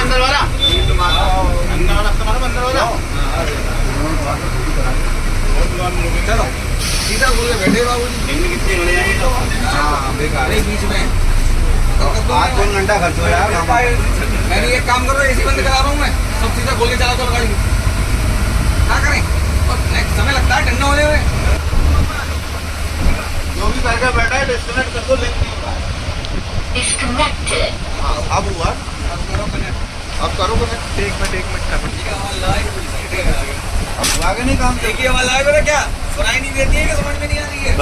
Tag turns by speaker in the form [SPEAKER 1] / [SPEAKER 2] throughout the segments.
[SPEAKER 1] अंदर वाला चलो सीधा बोल के बैठे बाबू कितने बड़े आए तो बेकार है बीच में आज 2 घंटा खर्च हो यार। मैं एक काम कर रहा हूँ, एसी बंद करा रहा हूँ, मैं सब सीधा खोल के चला तो गाड़ी क्या करें और समय लगता है ठंडा होने में। जो भी बैठा बैठा है डिस्कनेक्ट कर दो, लिंक नहीं हो रहा है। अब हुआ, अब करो कनेक्ट। एक मिनट अब आगे नहीं काम देखिए वाला है मेरा क्या सुनाई नहीं देती है कि समझ में नहीं आ रही है।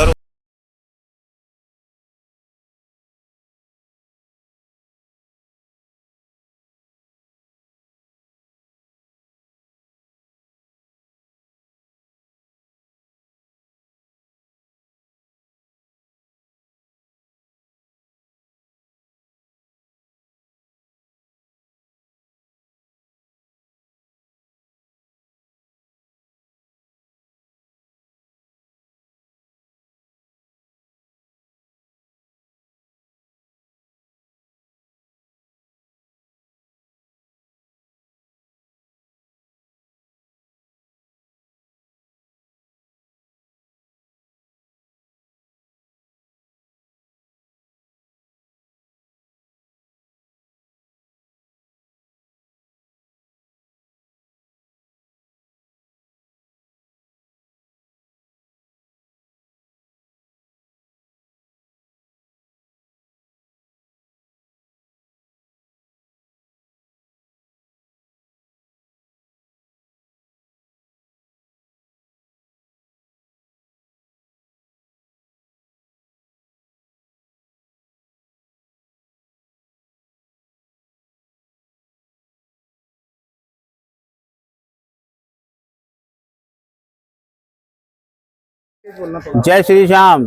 [SPEAKER 2] जय श्री श्याम।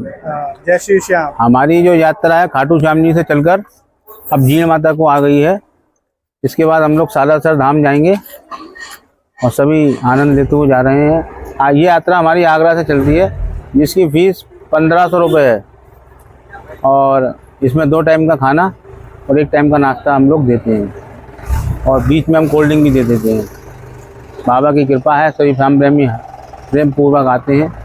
[SPEAKER 3] जय श्री श्याम।
[SPEAKER 2] हमारी जो यात्रा है खाटू श्याम जी से चलकर अब जीण माता को आ गई है। इसके बाद हम लोग सालासर धाम जाएंगे और सभी आनंद लेते हुए जा रहे हैं। ये यात्रा हमारी आगरा से चलती है, जिसकी फीस 1500 रुपये है और इसमें 2 टाइम का खाना और 1 टाइम का नाश्ता हम लोग देते हैं और बीच में हम कोल्ड ड्रिंक भी दे देते हैं। बाबा की कृपा है, सभी श्याम प्रेमी प्रेम पूर्वक आते हैं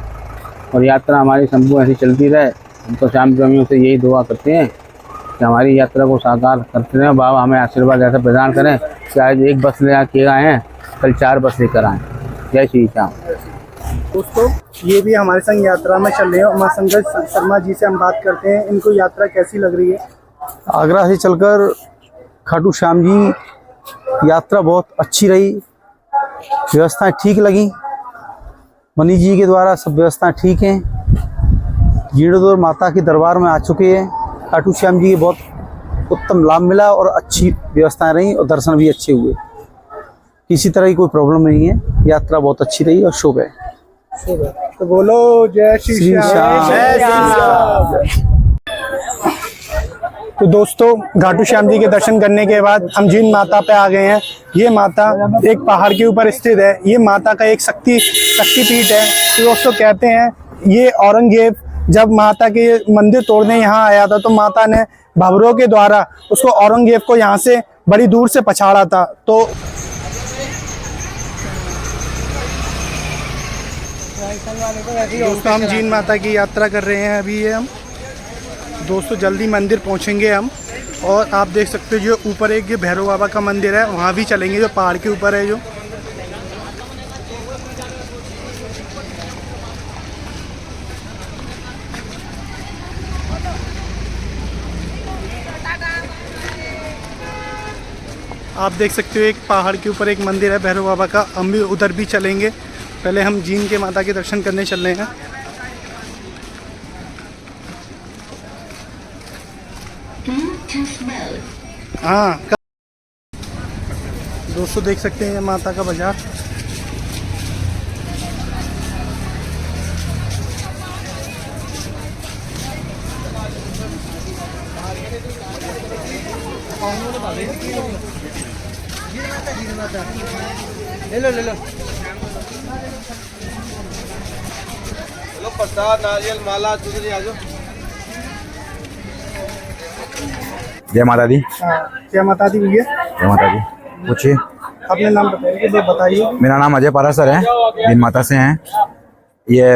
[SPEAKER 2] और यात्रा हमारी संपूर्ण ऐसी चलती रहे। हम तो श्याम प्रेमियों से यही दुआ करते हैं कि हमारी यात्रा को साकार करते रहें। बाबा हमें आशीर्वाद ऐसा प्रदान करें कि आज 1 बस ले के आए हैं, कल 4 बस लेकर आएँ। जय श्री श्याम।
[SPEAKER 3] दोस्तों ये भी हमारे संग यात्रा में चल रहे हैं। उमा शंकर शर्मा जी से हम बात करते हैं, इनको यात्रा कैसी लग रही है।
[SPEAKER 4] आगरा से चलकर खाटू श्याम जी यात्रा बहुत अच्छी रही, व्यवस्थाएं ठीक लगी। मनीष जी के द्वारा सब व्यवस्थाएं ठीक हैं। जीर्णोद्धार माता के दरबार में आ चुके हैं। खाटू श्याम जी के बहुत उत्तम लाभ मिला और अच्छी व्यवस्थाएं रहीं और दर्शन भी अच्छे हुए। किसी तरह की कोई प्रॉब्लम नहीं है, यात्रा बहुत अच्छी रही और शुभ है।
[SPEAKER 3] तो बोलो जय श्री श्याम। तो दोस्तों घाटू श्याम जी के दर्शन करने के बाद हम जीण माता पे आ गए हैं। ये माता एक पहाड़ के ऊपर स्थित है। ये माता का एक शक्तिपीठ है। तो दोस्तों कहते हैं ये औरंगजेब जब माता के मंदिर तोड़ने यहाँ आया था तो माता ने भवरों के द्वारा उसको औरंगजेब को यहाँ से बड़ी दूर से पछाड़ा था। तो दोस्तों हम जीण माता की यात्रा कर रहे हैं अभी। ये हम दोस्तों जल्दी मंदिर पहुंचेंगे हम। और आप देख सकते हो जो ऊपर एक ये भैरव बाबा का मंदिर है, वहाँ भी चलेंगे जो पहाड़ के ऊपर है। जो आप देख सकते हो एक पहाड़ के ऊपर एक मंदिर है भैरव बाबा का, हम भी उधर भी चलेंगे। पहले हम जीण के माता के दर्शन करने चल रहे हैं। हाँ दोस्तों देख सकते हैं माता का बाजार। ले लो प्रसाद नारियल माला चुनरी आ जाओ।
[SPEAKER 5] जय माता दी।
[SPEAKER 3] क्या माता दी भैया?
[SPEAKER 5] जय माता दी। पूछिए।
[SPEAKER 3] अपने नाम बताइए।
[SPEAKER 5] मेरा नाम अजय पारासर है, जीन माता से हैं। ये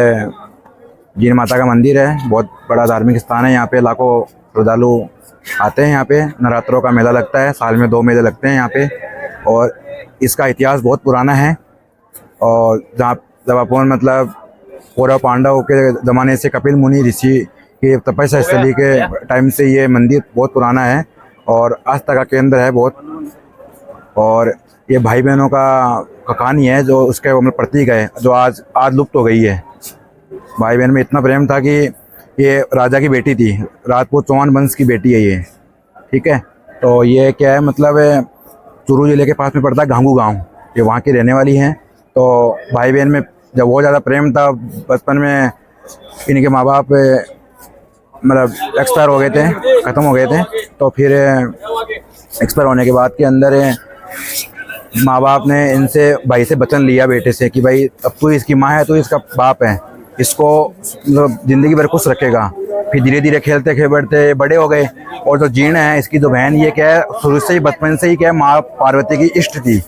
[SPEAKER 5] जीन माता का मंदिर है, बहुत बड़ा धार्मिक स्थान है। यहाँ पे लाखों श्रद्धालु आते हैं। यहाँ पे नवरात्रों का मेला लगता है, साल में 2 मेले लगते हैं यहाँ पे। और इसका इतिहास बहुत पुराना है। और जहाँ जब अपन मतलब कौरव पांडव के ज़माने से कपिल मुनि ऋषि की तपस्या स्थली के टाइम से ये मंदिर बहुत पुराना है और आस्था का केंद्र है बहुत। और ये भाई बहनों का कहानी है जो उसके मतलब प्रतीक है, जो आज लुप्त हो गई है। भाई बहन में इतना प्रेम था कि ये राजा की बेटी थी, राजपूत चौहान वंश की बेटी है ये, ठीक है। तो ये क्या है मतलब चूरू जिले के पास में पड़ता है घांगू गांव, ये वहाँ की रहने वाली हैं। तो भाई बहन में जब बहुत ज़्यादा प्रेम था, बचपन में इनके माँ बाप मतलब एक्सपायर हो गए थे, ख़त्म हो गए थे। तो फिर एक्सपायर होने के बाद के अंदर माँ बाप ने इनसे भाई से वचन लिया बेटे से कि भाई अब तू इसकी माँ है, तो इसका बाप है, इसको मतलब ज़िंदगी भर खुश रखेगा। फिर धीरे धीरे खेलते खेलते बड़े हो गए। और जो जीण है इसकी जो बहन, ये क्या है शुरू से ही बचपन से ही क्या है माँ पार्वती की इष्ट थी।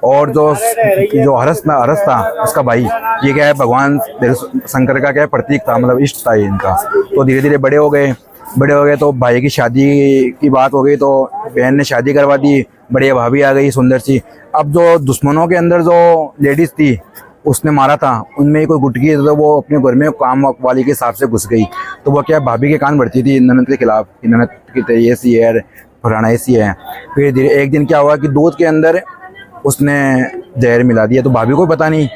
[SPEAKER 5] और जो हरस था उसका भाई, ये क्या है भगवान शंकर का क्या है प्रतीक था, मतलब इष्ट था ये इनका। तो धीरे धीरे बड़े हो गए तो भाई की शादी की बात हो गई, तो बहन ने शादी करवा दी, बढ़िया भाभी आ गई सुंदर सी। अब जो दुश्मनों के अंदर जो लेडीज थी उसने मारा था, उनमें कोई गुटकी तो वो अपने घर में काम वाली के हिसाब से घुस गई। तो वो क्या भाभी के कान भरती थी ननद के खिलाफ कि ननद की तेरी ऐसी है, फलाना ऐसी है। फिर धीरे एक दिन क्या हुआ कि दूध के अंदर उसने जहर मिला दिया। तो भाभी को पता नहीं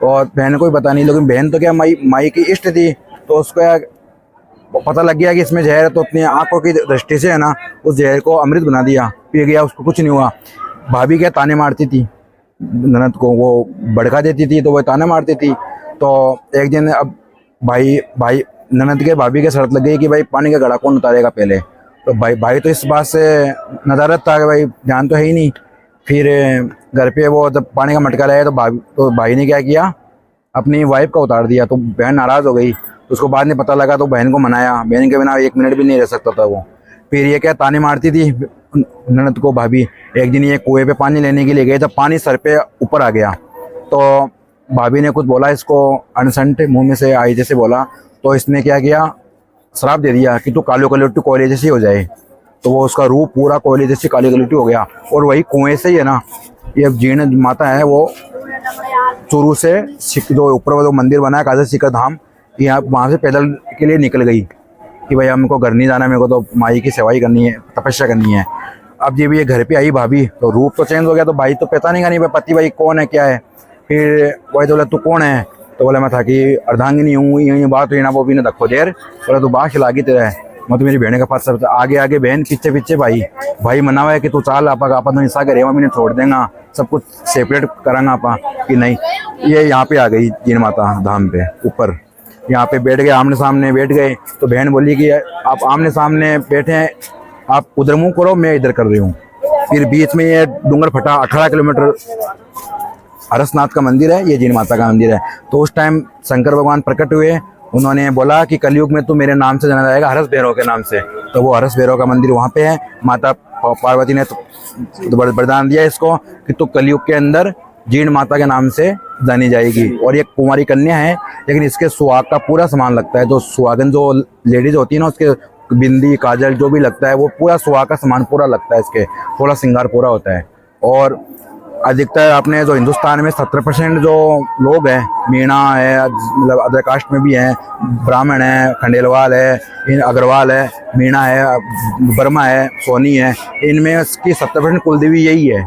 [SPEAKER 5] और बहन को भी पता नहीं, लेकिन बहन तो क्या माई की इष्ट थी, तो उसको पता लग गया कि इसमें जहर है। तो अपनी आंखों की दृष्टि से है ना उस जहर को अमृत बना दिया, पी गया, उसको कुछ नहीं हुआ। भाभी क्या ताने मारती थी ननद को, वो भड़का देती थी, तो वो ताने मारती थी। तो एक दिन अब भाई ननद के भाभी के शर्त लग गई कि भाई पानी का घड़ा कौन उतारेगा पहले। तो भाई तो इस बात से नदारत था कि भाई ध्यान तो है ही नहीं। फिर घर पे वो जब पानी का मटका लाया तो भाई ने क्या किया, अपनी वाइफ का उतार दिया। तो बहन नाराज़ हो गई। तो उसको बाद में पता लगा तो बहन को मनाया, बहन के बिना 1 मिनट भी नहीं रह सकता था वो। फिर ये क्या ताने मारती थी ननद को भाभी। एक दिन ये कुएं पे पानी लेने के लिए गए, जब पानी सर पे ऊपर आ गया तो भाभी ने कुछ बोला इसको, अनसंट मुँह में से आई जैसे बोला। तो इसने क्या किया, श्राप दे दिया कि तू कालो कलुट्टी कोयले जैसी हो जाए। तो वो उसका रूप पूरा कोयले जैसी काली कलुट्टी हो गया। और वही कुएं से ही है ना ये जीण माता है, वो चूरू से जो ऊपर जो मंदिर बना है काजा शिखर धाम, यहाँ वहाँ से पैदल के लिए निकल गई कि भाई हमको घर नहीं जाना, मेरे को तो माई की सेवाई करनी है, तपस्या करनी है। अब जब ये घर पे आई भाभी तो रूप तो चेंज हो गया। तो भाई तो पहचानेगा नहीं भाई पति भाई कौन है क्या है। फिर वही तो बोला तू कौन है, तो बोला मैं था कि अर्धांगिनी हूँ, ये बात हुई ना वो भी ना धक्को देर। बोला तू बात खिला तेरा है, मैं तो मेरी बहन के पास सब आगे बहन पीछे पीछे भाई मना हुआ है कि तू चाल आप तो हिस्सा करे मैंने छोड़ देगा, सब कुछ सेपरेट करांगा आपा कि नहीं। ये यहाँ पे आ गई जीण माता धाम पे ऊपर, यहाँ पे बैठ गए, आमने सामने बैठ गए। तो बहन बोली कि आप आमने सामने बैठे हैं, आप उधर मुँह करो, मैं इधर कर रही हूँ। फिर बीच में ये डूंगर फटा 18 किलोमीटर हरसनाथ का मंदिर है, ये जीण माता का मंदिर है। तो उस टाइम शंकर भगवान प्रकट हुए, उन्होंने बोला कि कलयुग में तो मेरे नाम से जाना जाएगा, हरस भैरव के नाम से। तो वो हरस भैरव का मंदिर वहाँ पे है। माता पार्वती ने तो वरदान दिया इसको कि तो कलयुग के अंदर जीण माता के नाम से जानी जाएगी। और ये कुमारी कन्या है, लेकिन इसके सुहाग का पूरा सामान लगता है। जो सुहागन जो लेडीज होती है ना, उसके बिंदी काजल जो भी लगता है वो पूरा सुहाग का सामान पूरा लगता है, इसके थोड़ा श्रृंगार पूरा होता है। और अधिकतर अपने जो हिंदुस्तान में 70% जो लोग हैं, मीणा है, मतलब अदर कास्ट में भी हैं, ब्राह्मण है, खंडेलवाल है, अग्रवाल है, मीणा है, वर्मा है, सोनी है, इनमें इसकी 70% कुलदेवी यही है।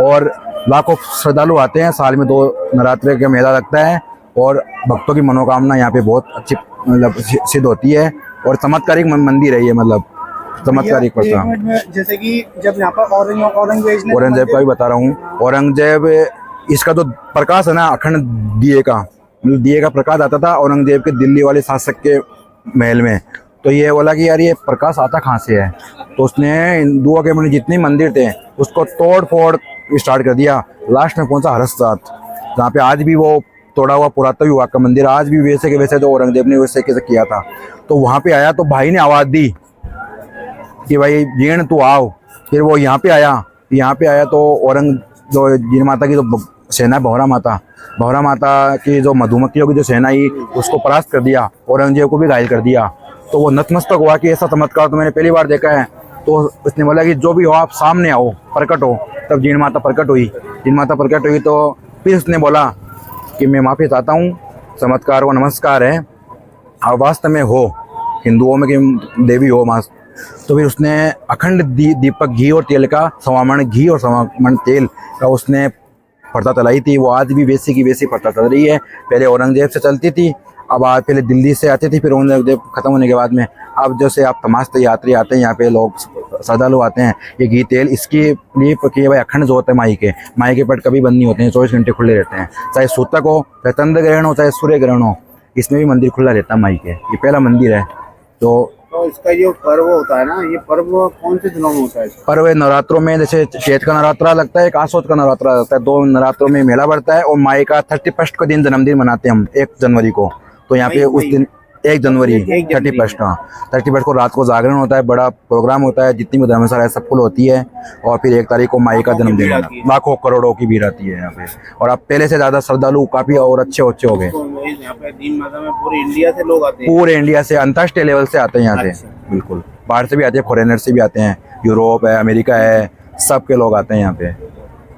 [SPEAKER 5] और लाखों श्रद्धालु आते हैं, साल में 2 नवरात्रि का मेला लगता है। और भक्तों की मनोकामना यहाँ पे बहुत अच्छी मतलब सिद्ध होती है। और चमत्कारिक मंदिर है ये, मतलब चमत्कारिक पड़ता है।
[SPEAKER 3] जैसे कि जब यहाँ पर
[SPEAKER 5] औरंगजेब का भी बता रहा हूँ। औरंगजेब इसका जो प्रकाश है ना अखंड दिए का प्रकाश आता था औरंगजेब के दिल्ली वाले शासक के महल में। तो ये बोला कि यार ये प्रकाश आता कहाँ से है। तो उसने हिंदुओं के जितने मंदिर थे उसको तोड़ फोड़ स्टार्ट कर दिया। लास्ट में पहुंचा हरसनाथ, जहाँ पे आज भी वो तोड़ा हुआ पुरातत्व विभाग का मंदिर आज भी वैसे के वैसे जो औरंगजेब ने वैसे कैसे किया था। तो वहाँ पे आया तो भाई ने आवाज़ दी कि भाई जीण तू आओ। फिर वो यहाँ पे आया तो औरंग जो जीण माता की जो सेना है, भौरा माता की जो मधुमक्खियों की जो सेना आई उसको परास्त कर दिया, औरंगजेब को भी घायल कर दिया। तो वो नतमस्तक हुआ कि ऐसा चमत्कार तो मैंने पहली बार देखा है। तो उसने बोला कि जो भी हो आप सामने आओ, प्रकट हो। तब जीण माता प्रकट हुई तो फिर उसने बोला कि मैं माफ़ी चाहता हूँ, चमत्कार को नमस्कार है, आप वास्तव में हो हिंदुओं में कि देवी हो माँ। तो फिर उसने अखंड दीपक घी और तेल का, सवामण घी और सवामण तेल का उसने प्रथा चलाई थी। वो आज भी वैसी की वैसी प्रथा चल रही है। पहले औरंगजेब से चलती थी, अब आज पहले दिल्ली से आती थी, फिर औरंगजेब खत्म होने के बाद में अब जैसे आप तमाम यात्री आते हैं यहाँ पे, लोग श्रद्धालु आते हैं, ये घी तेल इसके लिए कि भाई अखंड जो होता है माई के पेट कभी बंद नहीं होते हैं, 24 घंटे खुले रहते हैं। चाहे सूतक हो, चाहे चंद्र ग्रहण हो, चाहे सूर्य ग्रहण हो, इसमें भी मंदिर खुला रहता है माई के। ये पहला मंदिर है। तो
[SPEAKER 1] इसका जो पर्व होता है ना, ये पर्व कौन से दिनों में होता है?
[SPEAKER 5] पर्व नवरात्रों में, जैसे चैत का नवरात्रा लगता है, एक आसोद का नवरात्रा लगता है, 2 नवरात्रों में मेला बढ़ता है। और माई का 31 का दिन जन्मदिन मनाते हैं हम 1 जनवरी को। तो यहाँ पे उस दिन 1 जनवरी 31 को रात को जागरण होता है, बड़ा प्रोग्राम होता है, जितनी भी धर्मशाला है सब फुल होती है। और फिर 1 तारीख को माई का जन्मदिन, लाखों करोड़ों की भीड़ आती है यहाँ पे। और अब पहले से ज्यादा श्रद्धालु काफी और अच्छे हो गए।
[SPEAKER 1] यहाँ पे जीण माता में पूरे इंडिया से लोग आते हैं?
[SPEAKER 5] पूरे इंडिया से, अंतर्राष्ट्रीय लेवल से आते हैं यहाँ से। बिल्कुल, बाहर से भी आते हैं, फॉरेनर से भी आते हैं, यूरोप है, अमेरिका है, सबके लोग आते हैं यहाँ पे।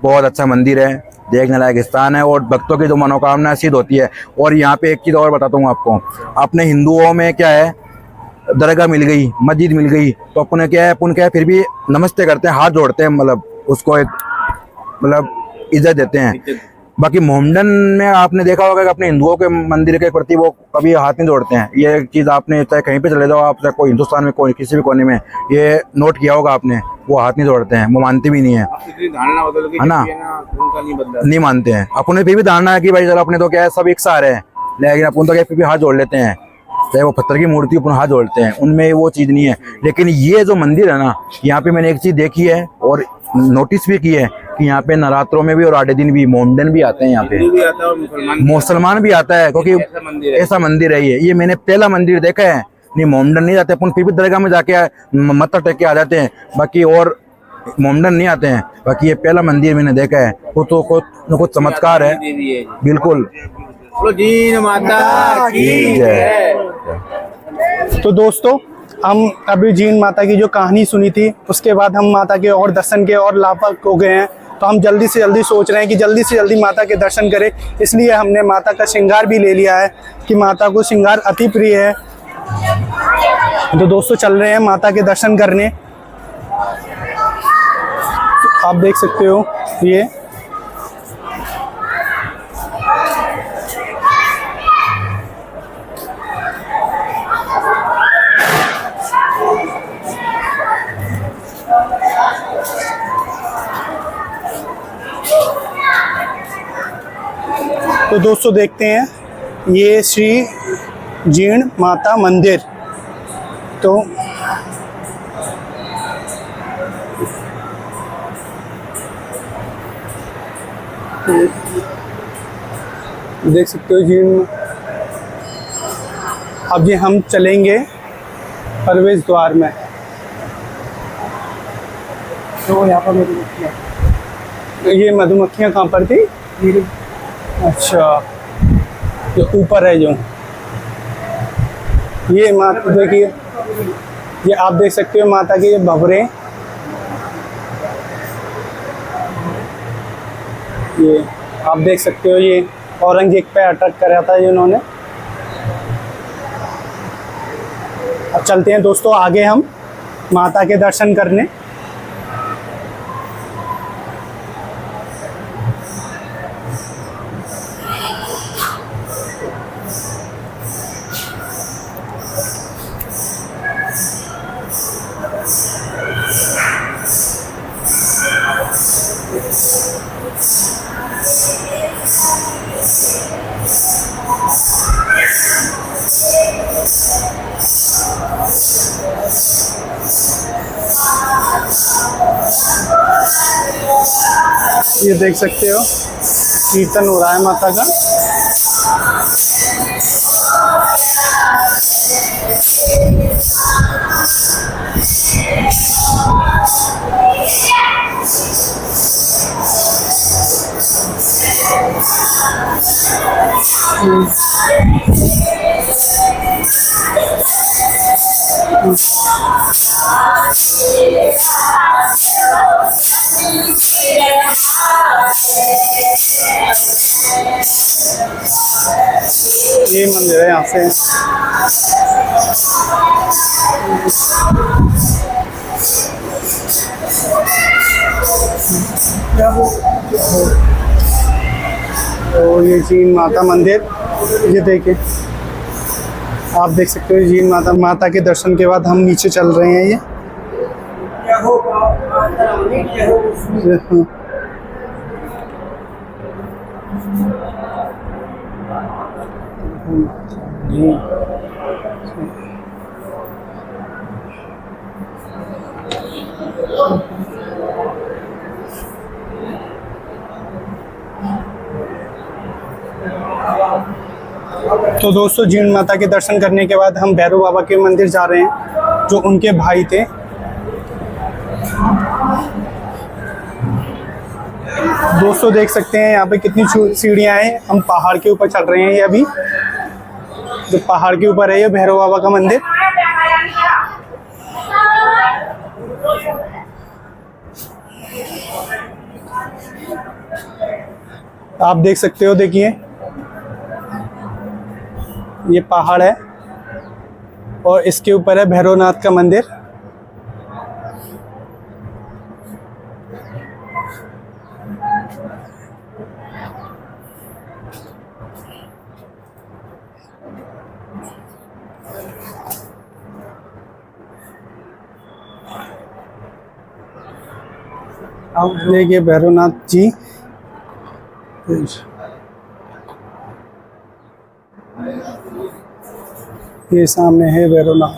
[SPEAKER 5] बहुत अच्छा मंदिर है, देखने लायक स्थान है, और भक्तों की जो मनोकामना सिद्ध होती है। और यहाँ पे एक चीज़ और बताता हूँ आपको, अपने हिंदुओं में क्या है, दरगाह मिल गई, मस्जिद मिल गई, तो अपन क्या है फिर भी नमस्ते करते हैं, हाथ जोड़ते हैं, मतलब उसको एक इज्जत देते हैं। बाकी मोहम्मडन में आपने देखा होगा कि अपने हिंदुओं के मंदिर के प्रति वो कभी हाथ नहीं जोड़ते हैं। ये चीज़ आपने चाहे कहीं पे चले जाओ, आप चाहे कोई हिंदुस्तान में कोई किसी भी कोने में ये नोट किया होगा आपने, वो हाथ नहीं जोड़ते हैं, वो मानते भी नहीं है, है ना, नहीं मानते हैं। अपने फिर भी धारणा है कि भाई चलो अपने तो क्या है सब एक सा रहे हैं, लेकिन अपन तो क्या फिर भी हाथ जोड़ लेते हैं, चाहे वो पत्थर की मूर्ति अपन हाथ जोड़ते हैं, उनमें वो चीज़ नहीं है। लेकिन ये जो मंदिर है ना, यहाँ पे मैंने एक चीज़ देखी है और नोटिस भी की है कि यहाँ पे नवरात्रों में भी और आधे दिन भी मोमडन भी आते हैं यहाँ पे, मुसलमान भी आता है, क्योंकि ऐसा मंदिर है ये मैंने पहला मंदिर देखा है। नहीं, मोमडन नहीं जाते अपन, फिर भी दरगाह में जाके मत्था टेक के आ जाते हैं, बाकी और मोमडन नहीं आते हैं। बाकी ये पहला मंदिर मैंने देखा है, कुछ चमत्कार है। बिल्कुल,
[SPEAKER 1] जीण माता की जय।
[SPEAKER 3] तो दोस्तों, हम अभी जीण माता की जो कहानी सुनी थी, उसके बाद हम माता के और दर्शन के और लाभक हो गए हैं। तो हम जल्दी से जल्दी सोच रहे हैं कि जल्दी से जल्दी माता के दर्शन करें, इसलिए हमने माता का श्रृंगार भी ले लिया है कि माता को श्रृंगार अति प्रिय है। तो दोस्तों चल रहे हैं माता के दर्शन करने। आप देख सकते हो ये तो दोस्तों देखते हैं, ये श्री जीण माता मंदिर। तो देख सकते हो जीण। अब ये हम चलेंगे प्रवेश द्वार में। तो यहाँ पर मधुमक्खियाँ, ये मधुमक्खियाँ कहाँ पर थी? अच्छा, ये ऊपर है जो ये माता, देखिए ये आप देख सकते हो माता के ये भंवरे, ये आप देख सकते हो, ये औरंगजेब पे अटैक करा था इन्होंने। अब चलते हैं दोस्तों आगे हम माता के दर्शन करने। ये देख सकते हो कीर्तन हो रहा है माता का। ये मंदिर है यहाँ से। तो ये जीन माता मंदिर, ये देखिए, आप देख सकते हो जीन माता के दर्शन के बाद हम नीचे चल रहे हैं। ये तो दोस्तों जीण माता के दर्शन करने के बाद हम भैरव बाबा के मंदिर जा रहे हैं, जो उनके भाई थे। दोस्तों देख सकते हैं यहाँ पे कितनी सीढ़ियाँ हैं। हम पहाड़ के ऊपर चढ़ रहे हैं। ये अभी जो पहाड़ के ऊपर है ये भैरव बाबा का मंदिर। आप देख सकते हो, देखिए ये पहाड़ है और इसके ऊपर है भैरवनाथ का मंदिर। अब देखिए भैरवनाथ जी, ये सामने है भैरवनाथ।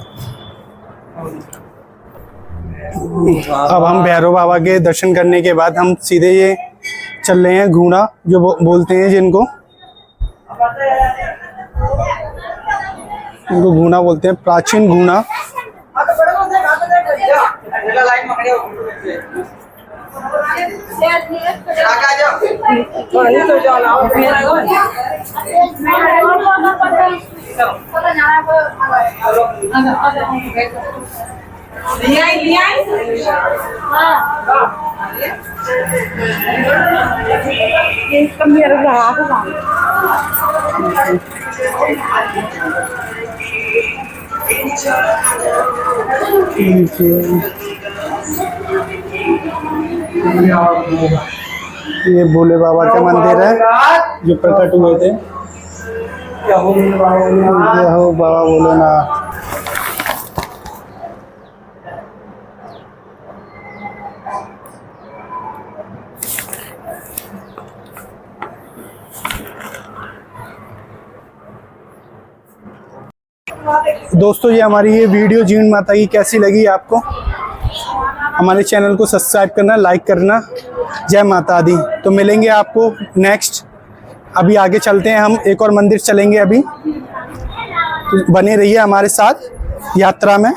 [SPEAKER 3] अब हम भैरव बाबा के दर्शन करने के बाद हम सीधे ये चल रहे हैं घूना, जो बोलते हैं जिनको घूना बोलते हैं, प्राचीन घूना। ये भोले बाबा का मंदिर है जो प्रकट हुए थे। जय हो बाबा भोलेनाथ। दोस्तों ये हमारी ये वीडियो जीण माता की कैसी लगी आपको? हमारे चैनल को सब्सक्राइब करना, लाइक करना। जय माता दी। तो मिलेंगे आपको नेक्स्ट। अभी आगे चलते हैं, हम एक और मंदिर चलेंगे अभी। तो बने रहिए हमारे साथ यात्रा में।